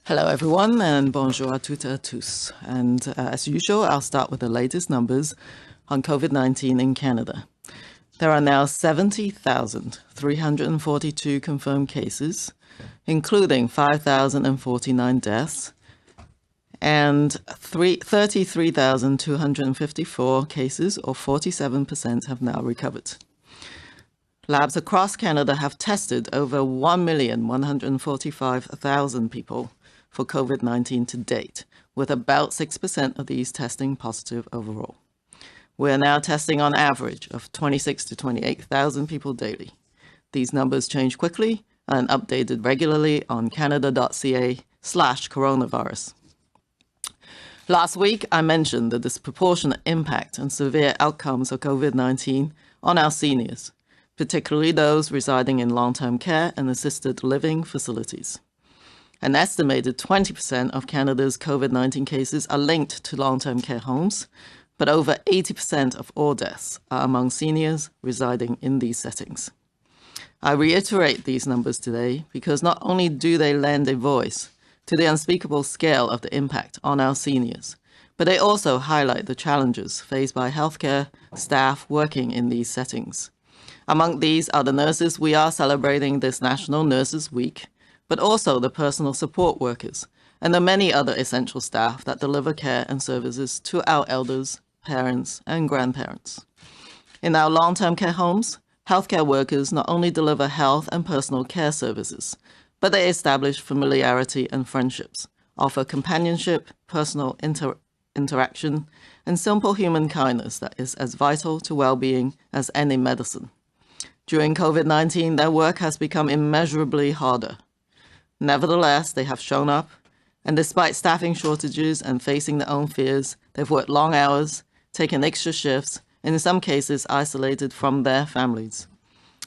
Hello, everyone, and bonjour à toutes et à tous. And as usual, I'll start with the latest numbers on COVID-19 in Canada. There are now 70,342 confirmed cases, including 5,049 deaths, and 33,254 cases, or 47%, have now recovered. Labs across Canada have tested over 1,145,000 people for COVID-19 to date, with about 6% of these testing positive overall. We're now testing on average of 26 to 28,000 people daily. These numbers change quickly and updated regularly on canada.ca/coronavirus. Last week, I mentioned the disproportionate impact and severe outcomes of COVID-19 on our seniors, particularly those residing in long-term care and assisted living facilities. An estimated 20% of Canada's COVID-19 cases are linked to long-term care homes, but over 80% of all deaths are among seniors residing in these settings. I reiterate these numbers today because not only do they lend a voice to the unspeakable scale of the impact on our seniors, but they also highlight the challenges faced by healthcare staff working in these settings. Among these are the nurses we are celebrating this National Nurses Week, but also the personal support workers and the many other essential staff that deliver care and services to our elders, parents, and grandparents. In our long-term care homes, healthcare workers not only deliver health and personal care services, but they establish familiarity and friendships, offer companionship, personal interaction, and simple human kindness that is as vital to well-being as any medicine. During COVID-19, their work has become immeasurably harder. Nevertheless, they have shown up, and despite staffing shortages and facing their own fears, they've worked long hours, taken extra shifts, and in some cases isolated from their families.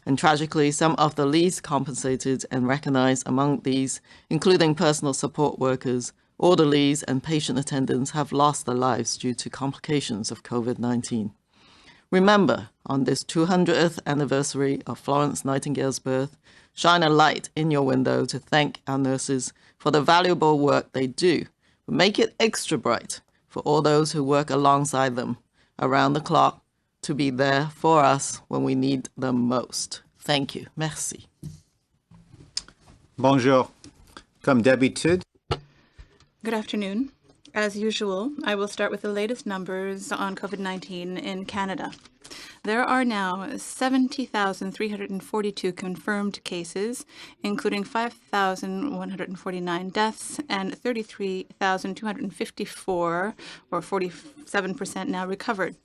And tragically, some of the least compensated and recognized among these, including personal support workers, orderlies, and patient attendants, have lost their lives due to complications of COVID-19. Remember, on this 200th anniversary of Florence Nightingale's birth, shine a light in your window to thank our nurses for the valuable work they do, but make it extra bright for all those who work alongside them around the clock to be there for us when we need them most. Thank you. Merci. Bonjour. Comme d'habitude. Good afternoon. As usual, I will start with the latest numbers on COVID-19 in Canada. There are now 70,342 confirmed cases, including 5,149 deaths and 33,254, or 47%, now recovered.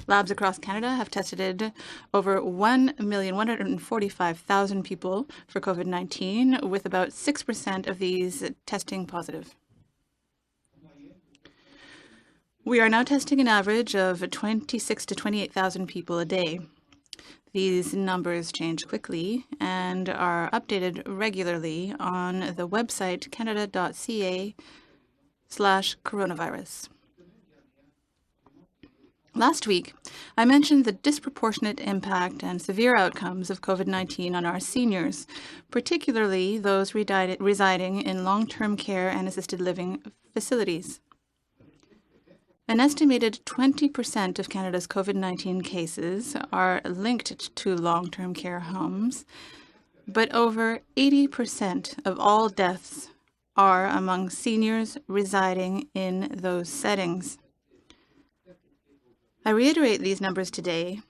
Labs across Canada have tested over 1,145,000 people for COVID-19, with about 6% of these testing positive. We are now testing an average of 26 to 28,000 people a day. These numbers change quickly and are updated regularly on the website canada.ca/coronavirus. Last week, I mentioned the disproportionate impact and severe outcomes of COVID-19 on our seniors, particularly those residing in long-term care and assisted living facilities. An estimated 20% of Canada's COVID-19 cases are linked to long-term care homes, but over 80% of all deaths are among seniors residing in those settings. I reiterate these numbers today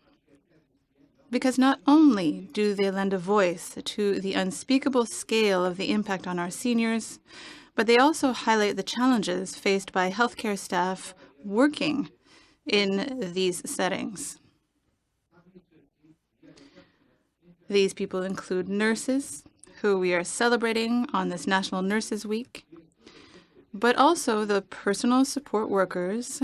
because not only do they lend a voice to the unspeakable scale of the impact on our seniors, but they also highlight the challenges faced by healthcare staff working in these settings. These people include nurses, who we are celebrating on this National Nurses Week, but also the personal support workers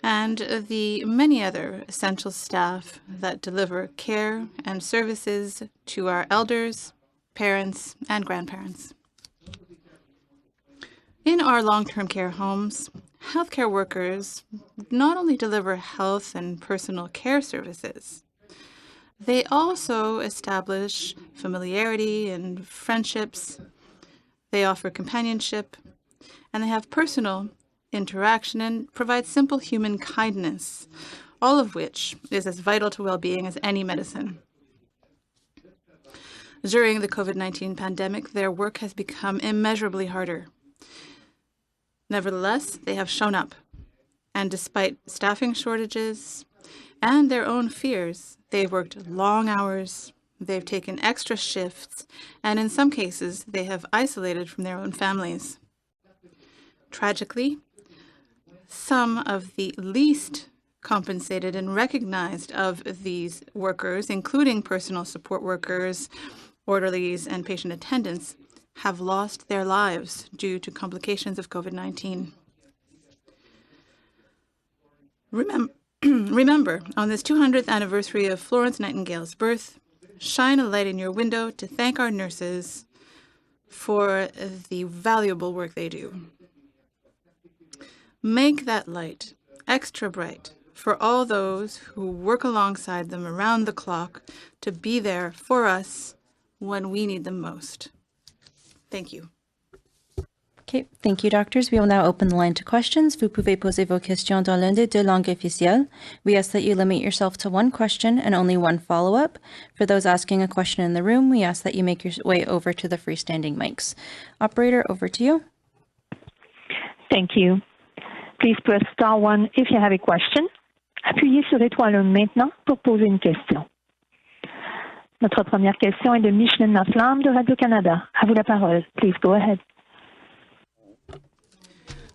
and the many other essential staff that deliver care and services to our elders, parents, and grandparents. In our long-term care homes, healthcare workers not only deliver health and personal care services, they also establish familiarity and friendships They offer companionship, and they have personal interaction and provide simple human kindness, all of which is as vital to well-being as any medicine. During the COVID-19 pandemic, their work has become immeasurably harder. Nevertheless, they have shown up, and despite staffing shortages and their own fears, they've worked long hours, they've taken extra shifts, and in some cases, they have isolated from their own families. Tragically, some of the least compensated and recognized of these workers, including personal support workers, orderlies, and patient attendants, have lost their lives due to complications of COVID-19. Remember, on this 200th anniversary of Florence Nightingale's birth, shine a light in your window to thank our nurses for the valuable work they do. Make that light extra bright for all those who work alongside them around the clock to be there for us when we need them most. Thank you. Okay, thank you, doctors. We will now open the line to questions. Vous pouvez poser vos questions dans l'une des deux langues officielles. We ask that you limit yourself to one question and only one follow-up. For those asking a question in the room, we ask that you make your way over to the freestanding mics. Operator, over to you. Thank you. Please press star 1 if you have a question. Appuyez sur étoile 1 maintenant pour poser une question. Notre première question est de Micheline Laflamme de Radio-Canada. À vous la parole. Please go ahead.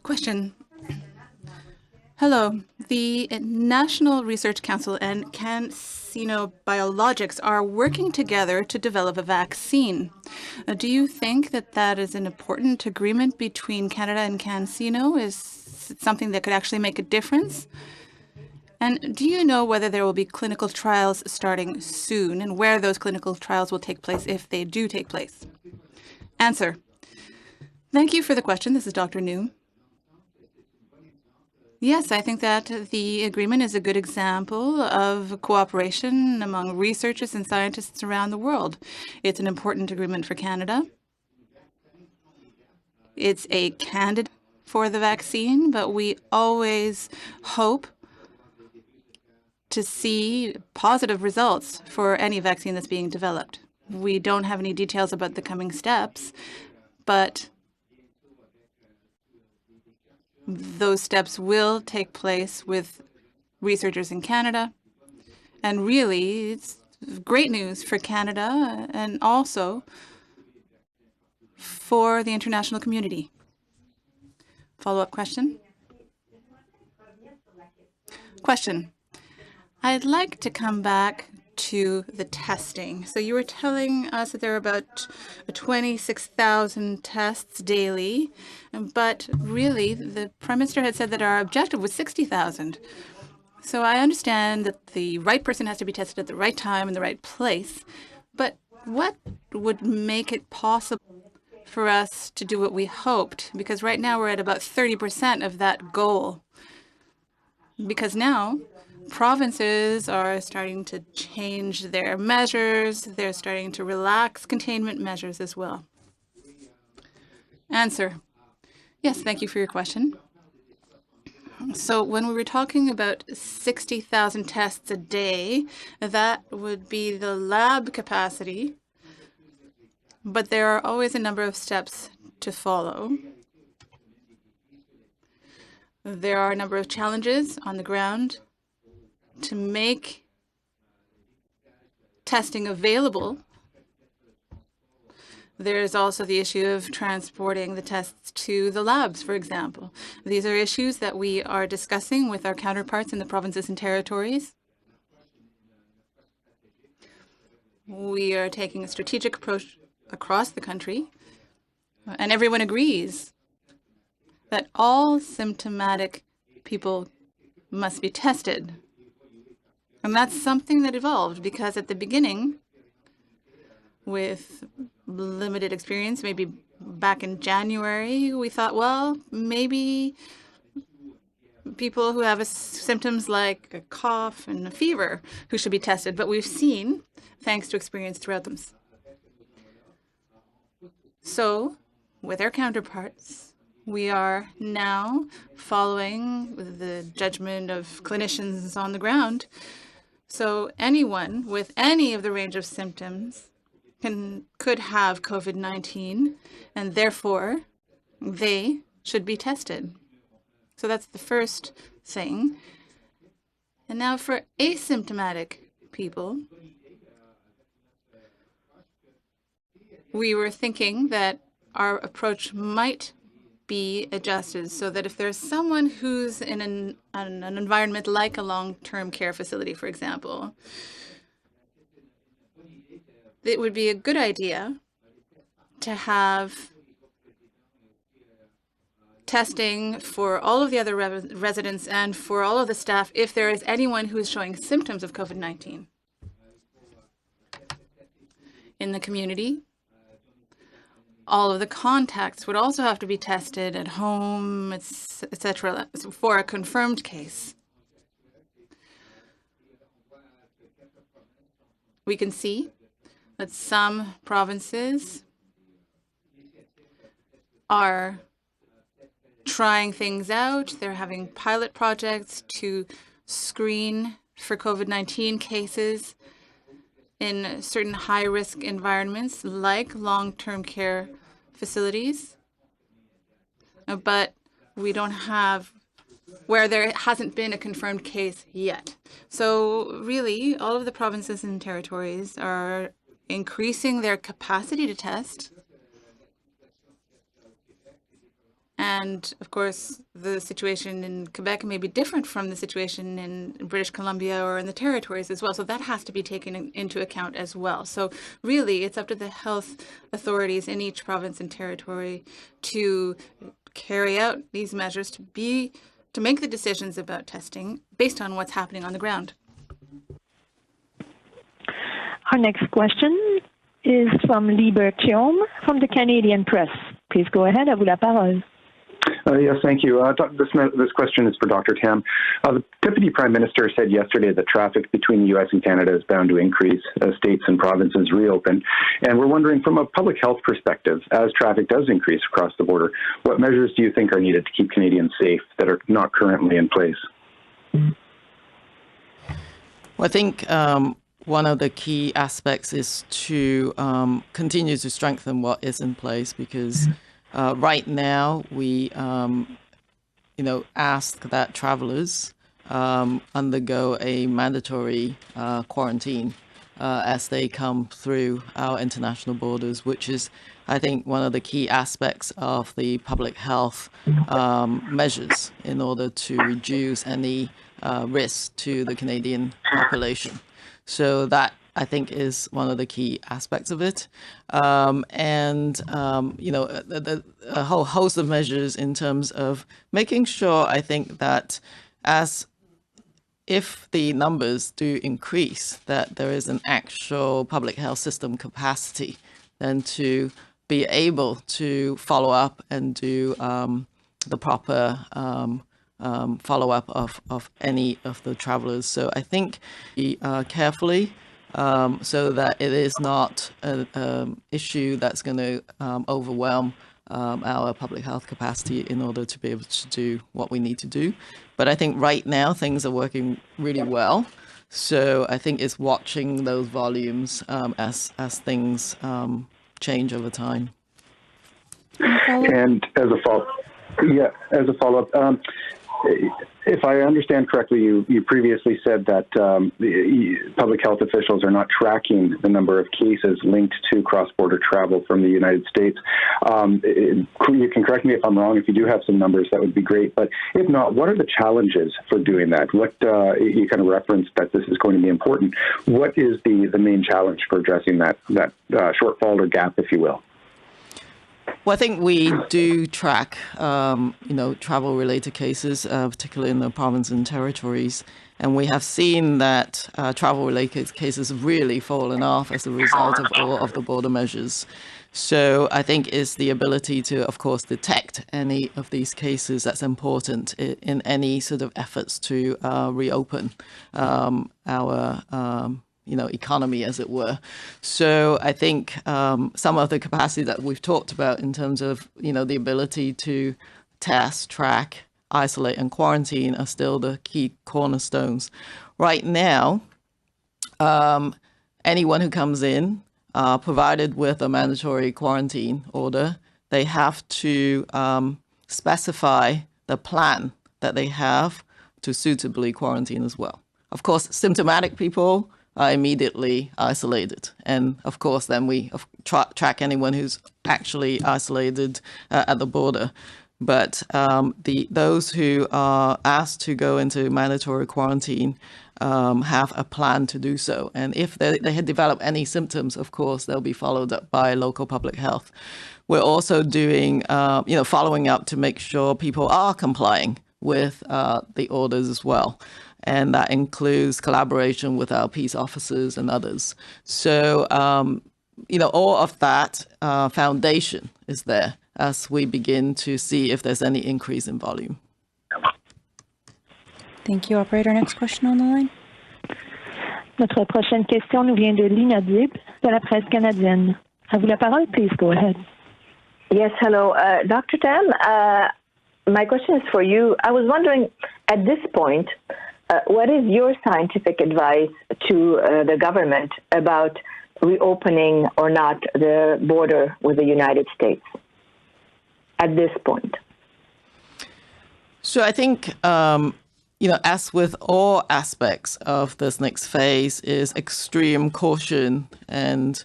Question. Hello. The National Research Council and CanSino Biologics are working together to develop a vaccine. Do you think that that is an important agreement between Canada and CanSino? Is it something that could actually make a difference? And do you know whether there will be clinical trials starting soon and where those clinical trials will take place if they do take place? Answer. Thank you for the question. This is Dr. New. Yes, I think that the agreement is a good example of cooperation among researchers and scientists around the world. It's an important agreement for Canada. It's a candidate for the vaccine, but we always hope to see positive results for any vaccine that's being developed. We don't have any details about the coming steps, but those steps will take place with researchers in Canada. And really, it's great news for Canada and also for the international community. Follow-up question? Question. I'd like to come back to the testing. So you were telling us that there are about 26,000 tests daily, but really the Prime Minister had said that our objective was 60,000. So I understand that the right person has to be tested at the right time in the right place, but what would make it possible for us to do what we hoped? Because right now we're at about 30% of that goal. Because now provinces are starting to change their measures. They're starting to relax containment measures as well. Answer. Yes, thank you for your question. So when we were talking about 60,000 tests a day, that would be the lab capacity. But there are always a number of steps to follow. There are a number of challenges on the ground to make testing available. There is also the issue of transporting the tests to the labs, for example. These are issues that we are discussing with our counterparts in the provinces and territories. We are taking a strategic approach across the country, and everyone agrees that all symptomatic people must be tested. And that's something that evolved because at the beginning, with limited experience, maybe back in January, we thought, well, maybe people who have symptoms like a cough and a fever who should be tested. But we've seen, thanks to experience throughout them. So with our counterparts, we are now following the judgment of clinicians on the ground. So anyone with any of the range of symptoms could have COVID-19, and therefore they should be tested. So that's the first thing. And now for asymptomatic people, we were thinking that our approach might be adjusted so that if there's someone who's in an environment like a long-term care facility, for example, it would be a good idea to have testing for all of the other residents and for all of the staff if there is anyone who is showing symptoms of COVID-19 in the community. All of the contacts would also have to be tested at home, etc., for a confirmed case. We can see that some provinces are trying things out. They're having pilot projects to screen for COVID-19 cases in certain high-risk environments like long-term care facilities. But we don't have where there hasn't been a confirmed case yet. So really, all of the provinces and territories are increasing their capacity to test. And of course, the situation in Quebec may be different from the situation in British Columbia or in the territories as well. So that has to be taken into account as well. So really, it's up to the health authorities in each province and territory to carry out these measures, to make the decisions about testing based on what's happening on the ground. Our next question is from Liber Thiaume from the Canadian Press. Please go ahead. À vous la parole. Yes, thank you. This question is for Dr. Tam. The Deputy Prime Minister said yesterday that traffic between the U.S. and Canada is bound to increase as states and provinces reopen. And we're wondering, from a public health perspective, as traffic does increase across the border, what measures do you think are needed to keep Canadians safe that are not currently in place? Well, I think one of the key aspects is to continue to strengthen what is in place, because right now we ask that travelers undergo a mandatory quarantine as they come through our international borders, which is, I think, one of the key aspects of the public health measures in order to reduce any risk to the Canadian population. So that, I think, is one of the key aspects of it. A whole host of measures in terms of making sure, I think, that if the numbers do increase, that there is an actual public health system capacity then to be able to follow up and do the proper follow-up of any of the travelers. So I think carefully, so that it is not an issue that's going to overwhelm our public health capacity in order to be able to do what we need to do. But I think right now things are working really well. So I think it's watching those volumes as things change over time. And as a follow-up, if I understand correctly, you previously said that public health officials are not tracking the number of cases linked to cross-border travel from the United States. You can correct me if I'm wrong. If you do have some numbers, that would be great. But if not, what are the challenges for doing that? What you kind of referenced that this is going to be important. What is the main challenge for addressing that shortfall or gap, if you will? Well, I think we do track, travel-related cases, particularly in the province and territories, and we have seen that travel-related cases have really fallen off as a result of all of the border measures. So I think it's the ability to, of course, detect any of these cases that's important in any sort of efforts to reopen our economy, as it were. So I think some of the capacity that we've talked about in terms of, the ability to test, track, isolate, and quarantine are still the key cornerstones. Right now, anyone who comes in, provided with a mandatory quarantine order, they have to specify the plan that they have to suitably quarantine as well. Of course, symptomatic people are immediately isolated. And of course, then we track anyone who's actually isolated at the border. But those who are asked to go into mandatory quarantine have a plan to do so. And if they had developed any symptoms, of course, they'll be followed up by local public health. We're also doing, following up to make sure people are complying with the orders as well. And that includes collaboration with our peace officers and others. So, all of that foundation is there as we begin to see if there's any increase in volume. Thank you, operator. Next question on the line. Notre prochaine question nous vient de l'inaudible de la presse canadienne. À vous la parole, please go ahead. Yes, hello. Dr. Tam, my question is for you. I was wondering, at this point, what is your scientific advice to the government about reopening or not the border with the United States at this point? So I think, as with all aspects of this next phase, is extreme caution and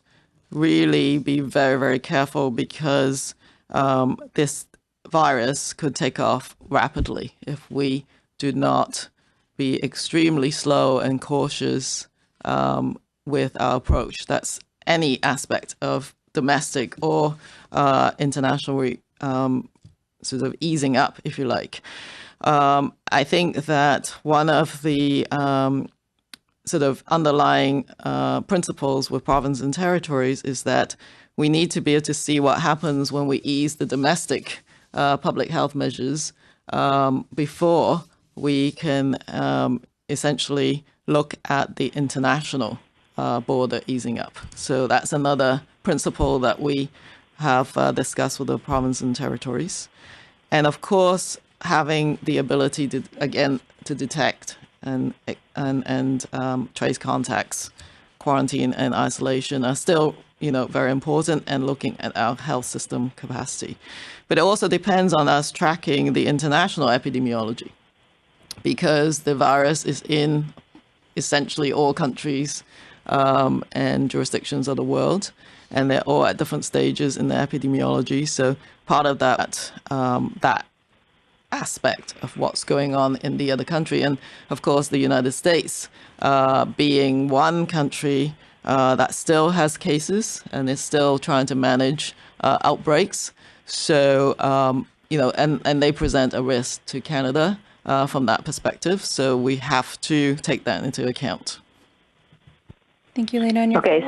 really be very, very careful because this virus could take off rapidly if we do not be extremely slow and cautious with our approach. That's any aspect of domestic or international sort of easing up, if you like. I think that one of the sort of underlying principles with provinces and territories is that we need to be able to see what happens when we ease the domestic public health measures before we can essentially look at the international border easing up. So that's another principle that we have discussed with the provinces and territories. And of course, having the ability to, again, to detect and trace contacts, quarantine and isolation are still, very important, and looking at our health system capacity. But it also depends on us tracking the international epidemiology, because the virus is in essentially all countries and jurisdictions of the world, and they're all at different stages in the epidemiology. So part of that aspect of what's going on in the other country, and of course the United States being one country that still has cases and is still trying to manage outbreaks. So and they present a risk to Canada from that perspective. So we have to take that into account. Thank you, Lena. Okay,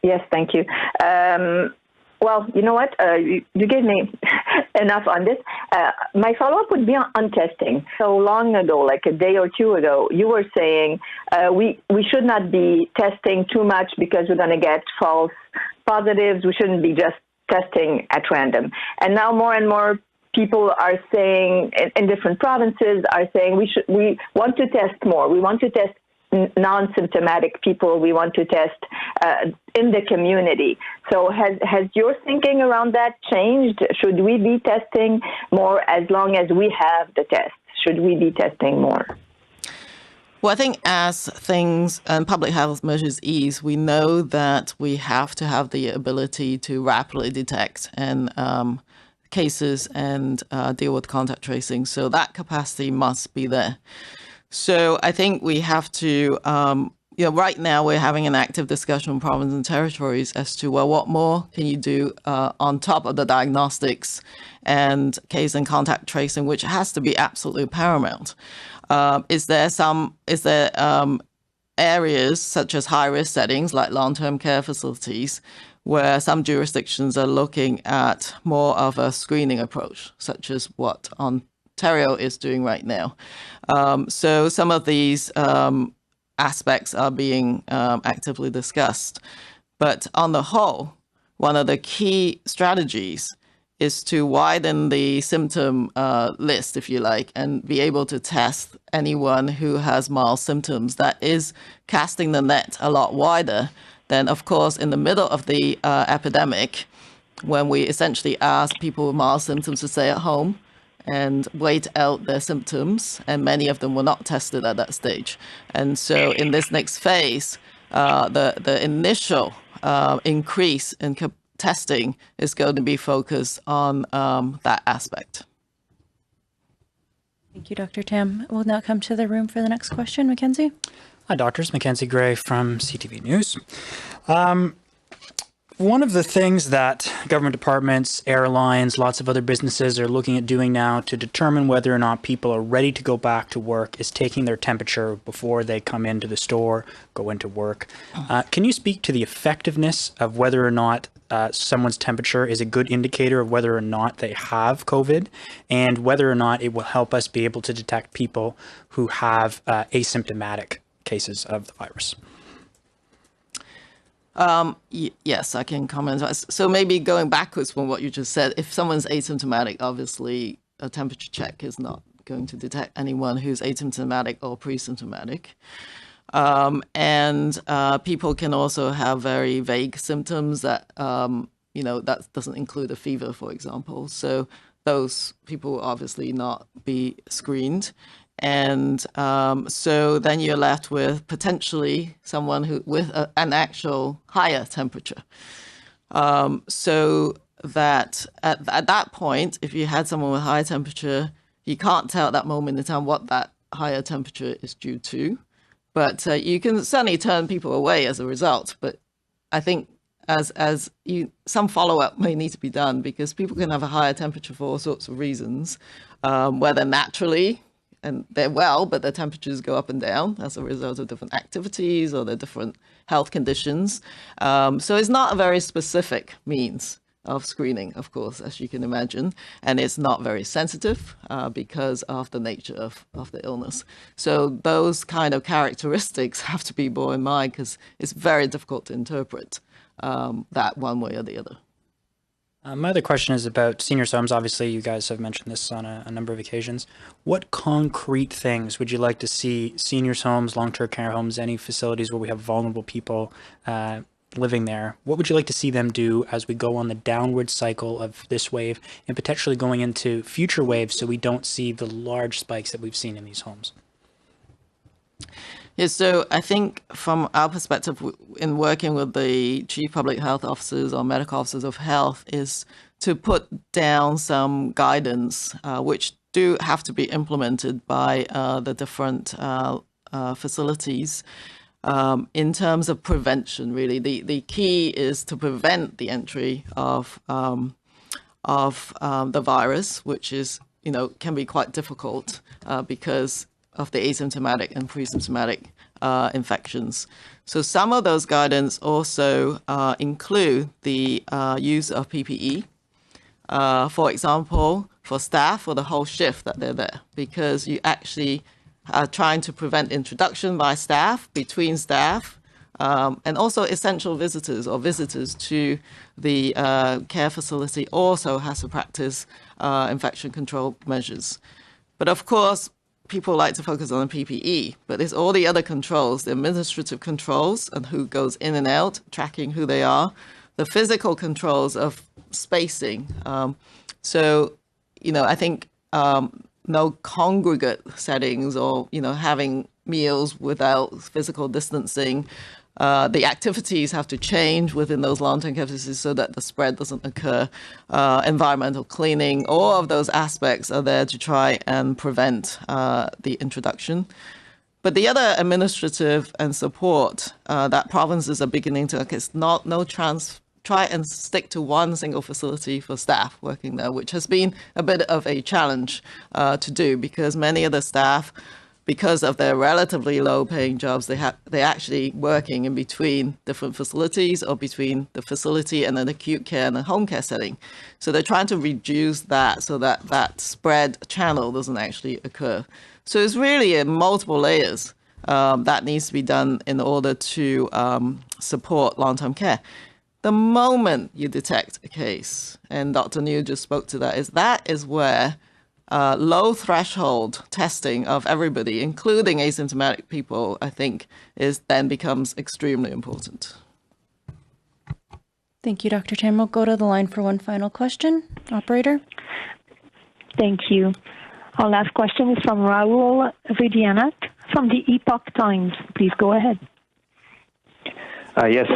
yes, thank you. Well, you know what? You gave me enough on this. My follow-up would be on testing. So long ago, like a day or two ago, you were saying we should not be testing too much because we're going to get false positives. We shouldn't be just testing at random. And now more and more people are saying, in different provinces, are saying we want to test more. We want to test non-symptomatic people. We want to test in the community. So has your thinking around that changed? Should we be testing more as long as we have the tests? Should we be testing more? Well, I think as things and public health measures ease, we know that we have to have the ability to rapidly detect and cases and deal with contact tracing. So that capacity must be there. So I think we have to, right now we're having an active discussion with provinces and territories as to, well, what more can you do on top of the diagnostics and case and contact tracing, which has to be absolutely paramount. Is there areas such as high-risk settings like long-term care facilities where some jurisdictions are looking at more of a screening approach, such as what Ontario is doing right now. So some of these aspects are being actively discussed. But on the whole, one of the key strategies is to widen the symptom list, if you like, and be able to test anyone who has mild symptoms. That is casting the net a lot wider than, of course, in the middle of the epidemic, when we essentially asked people with mild symptoms to stay at home and wait out their symptoms, and many of them were not tested at that stage. And so in this next phase, the initial increase in testing is going to be focused on that aspect. Thank you, Dr. Tam. We'll now come to the room for the next question. Mackenzie? Hi, doctors. Mackenzie Gray from CTV News. One of the things that government departments, airlines, lots of other businesses are looking at doing now to determine whether or not people are ready to go back to work is taking their temperature before they come into the store, go into work. Can you speak to the effectiveness of whether or not someone's temperature is a good indicator of whether or not they have COVID, and whether or not it will help us be able to detect people who have asymptomatic cases of the virus? Yes, I can comment. So maybe going backwards from what you just said, if someone's asymptomatic, obviously a temperature check is not going to detect anyone who's asymptomatic or pre-symptomatic. And people can also have very vague symptoms that, that doesn't include a fever, for example. So those people will obviously not be screened. And so then you're left with potentially someone who with an actual higher temperature. So that at that point, if you had someone with high temperature, you can't tell at that moment in time what that higher temperature is due to. But you can certainly turn people away as a result. But I think some follow-up may need to be done, because people can have a higher temperature for all sorts of reasons, whether naturally, and they're well, but their temperatures go up and down as a result of different activities or their different health conditions. So it's not a very specific means of screening, of course, as you can imagine. And it's not very sensitive because of the nature of the illness. So those kind of characteristics have to be borne in mind, because it's very difficult to interpret that one way or the other. My other question is about seniors' homes. Obviously, you guys have mentioned this on a number of occasions. What concrete things would you like to see seniors' homes, long-term care homes, any facilities where we have vulnerable people living there? What would you like to see them do as we go on the downward cycle of this wave and potentially going into future waves, so we don't see the large spikes that we've seen in these homes? Yeah, so I think from our perspective in working with the chief public health officers or medical officers of health is to put down some guidance, which do have to be implemented by the different facilities in terms of prevention, really. The key is to prevent the entry of the virus, which is, can be quite difficult because of the asymptomatic and pre-symptomatic infections. So some of those guidance also include the use of PPE, for example, for staff for the whole shift that they're there, because you actually are trying to prevent introduction by staff, between staff, and also essential visitors or visitors to the care facility also has to practice infection control measures. But of course, people like to focus on the PPE, but there's all the other controls, the administrative controls and who goes in and out, tracking who they are, the physical controls of spacing. So, I think no congregate settings or, having meals without physical distancing. The activities have to change within those long-term care facilities so that the spread doesn't occur. Environmental cleaning, all of those aspects are there to try and prevent the introduction. But the other administrative and support that provinces are beginning to, it's try and stick to one single facility for staff working there, which has been a bit of a challenge to do, because many of the staff, because of their relatively low-paying jobs, they're actually working in between different facilities or between the facility and an acute care and a home care setting. So they're trying to reduce that so that that spread channel doesn't actually occur. So it's really multiple layers that needs to be done in order to support long-term care. The moment you detect a case, and Dr. New just spoke to that is where low threshold testing of everybody, including asymptomatic people, I think then becomes extremely important. Thank you, Dr. Chan. We'll go to the line for one final question. Operator? Thank you. Our last question is from Rahul Vidyanath from the Epoch Times. Please go ahead. Yes,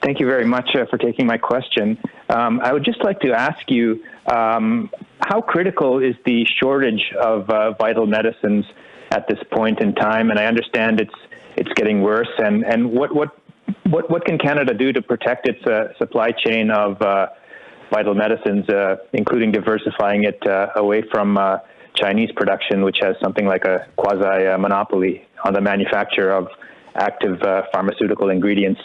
thank you very much for taking my question. I would just like to ask you, how critical is the shortage of vital medicines at this point in time? And I understand it's getting worse. And what can Canada do to protect its supply chain of vital medicines, including diversifying it away from Chinese production, which has something like a quasi-monopoly on the manufacture of active pharmaceutical ingredients?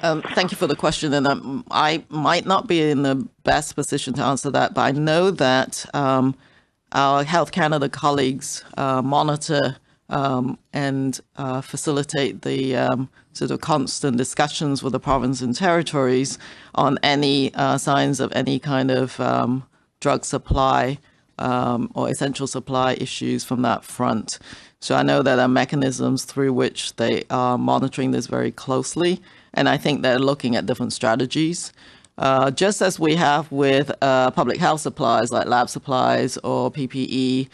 Thank you for the question, and I might not be in the best position to answer that, but I know that our Health Canada colleagues monitor and facilitate the sort of constant discussions with the province and territories on any signs of any kind of drug supply or essential supply issues from that front. So I know that there are mechanisms through which they are monitoring this very closely, and I think they're looking at different strategies. Just as we have with public health supplies like lab supplies or PPE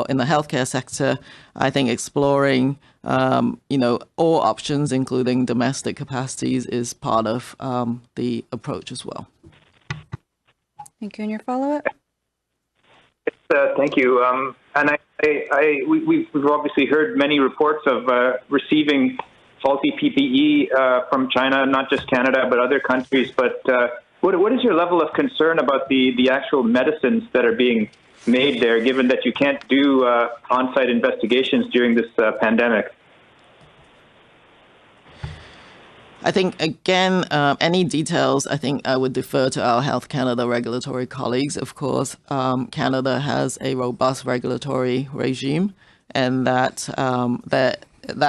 in the healthcare sector, I think exploring all options, including domestic capacities, is part of the approach as well. Thank you. And your follow-up? Thank you. And we've obviously heard many reports of receiving faulty PPE from China, not just Canada, but other countries. But what is your level of concern about the actual medicines that are being made there, given that you can't do on-site investigations during this pandemic? I think, again, any details, I think I would defer to our Health Canada regulatory colleagues. Of course, Canada has a robust regulatory regime, and that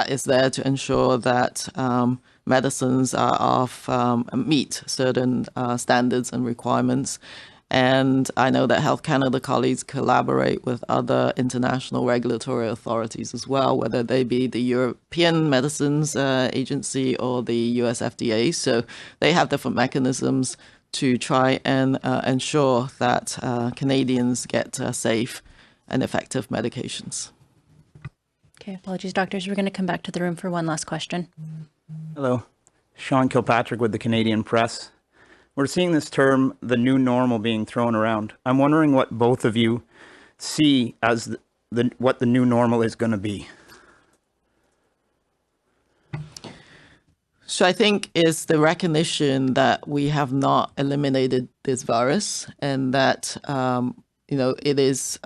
is there to ensure that medicines meet certain standards and requirements. And I know that Health Canada colleagues collaborate with other international regulatory authorities as well, whether they be the European Medicines Agency or the US FDA. So they have different mechanisms to try and ensure that Canadians get safe and effective medications. Okay, apologies, doctors. We're going to come back to the room for one last question. Hello. Sean Kilpatrick with the Canadian Press. We're seeing this term, the new normal, being thrown around. I'm wondering what both of you see as what the new normal is going to be. So I think it's the recognition that we have not eliminated this virus, and that it is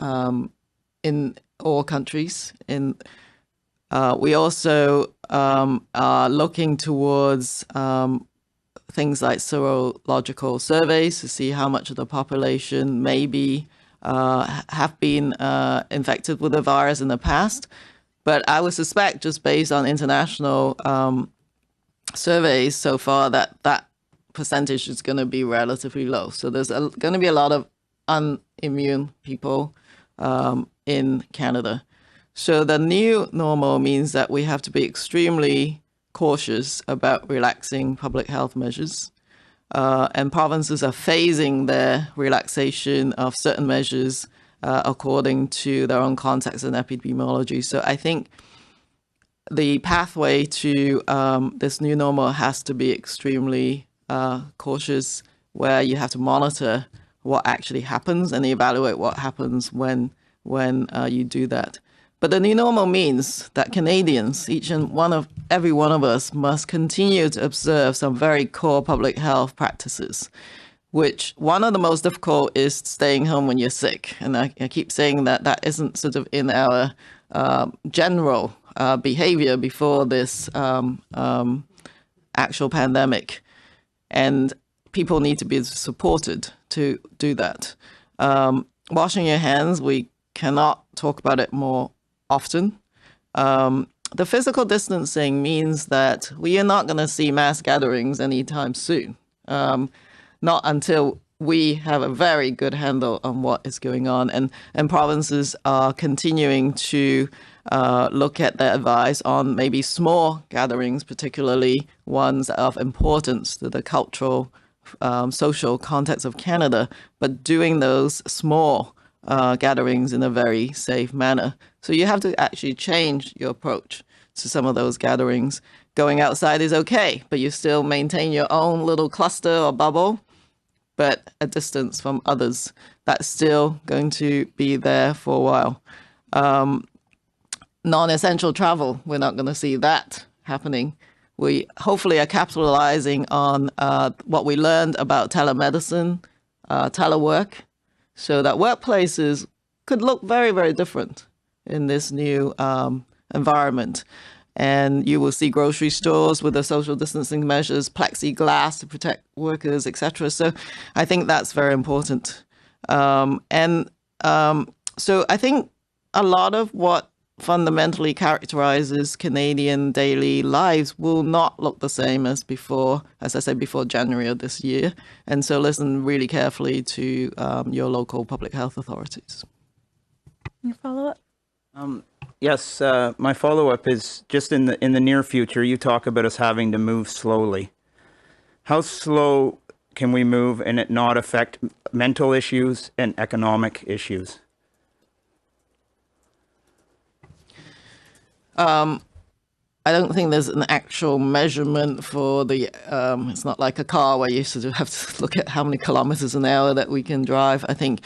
in all countries. We also are looking towards things like serological surveys to see how much of the population maybe have been infected with the virus in the past. But I would suspect, just based on international surveys so far, that percentage is going to be relatively low. So there's going to be a lot of unimmune people in Canada. So the new normal means that we have to be extremely cautious about relaxing public health measures. And provinces are phasing their relaxation of certain measures according to their own context and epidemiology. So I think the pathway to this new normal has to be extremely cautious, where you have to monitor what actually happens and evaluate what happens when you do that. But the new normal means that Canadians, every one of us, must continue to observe some very core public health practices, which one of the most difficult is staying home when you're sick. And I keep saying that isn't sort of in our general behavior before this actual pandemic. And people need to be supported to do that. Washing your hands, we cannot talk about it more often. The physical distancing means that we are not going to see mass gatherings anytime soon, not until we have a very good handle on what is going on. And provinces are continuing to look at their advice on maybe small gatherings, particularly ones of importance to the cultural, social context of Canada, but doing those small gatherings in a very safe manner. So you have to actually change your approach to some of those gatherings. Going outside is okay, but you still maintain your own little cluster or bubble, but a distance from others. That's still going to be there for a while. Non-essential travel, we're not going to see that happening. We hopefully are capitalizing on what we learned about telemedicine, telework, so that workplaces could look very, very different in this new environment. And you will see grocery stores with the social distancing measures, plexiglass to protect workers, etc. So I think that's very important. So I think a lot of what fundamentally characterizes Canadian daily lives will not look the same as before, as I said, before January of this year. And so listen really carefully to your local public health authorities. Your follow-up? Yes, my follow-up is just in the near future, you talk about us having to move slowly. How slow can we move and it not affect mental issues and economic issues? I don't think there's an actual measurement for the, it's not like a car where you sort of have to look at how many kilometers an hour that we can drive. I think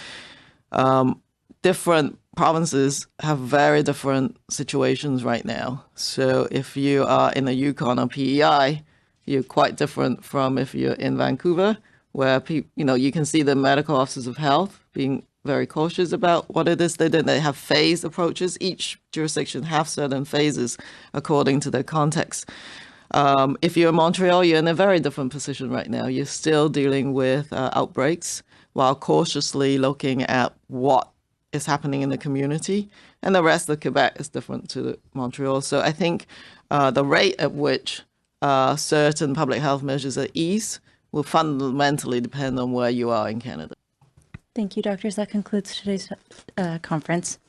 different provinces have very different situations right now. So if you are in the Yukon or PEI, you're quite different from if you're in Vancouver, where you can see the medical officers of health being very cautious about what it is they do. They have phased approaches. Each jurisdiction have certain phases according to their context. If you're in Montreal, you're in a very different position right now. You're still dealing with outbreaks while cautiously looking at what is happening in the community. And the rest of Quebec is different to Montreal. So I think the rate at which certain public health measures are eased will fundamentally depend on where you are in Canada. Thank you, doctors. That concludes today's conference.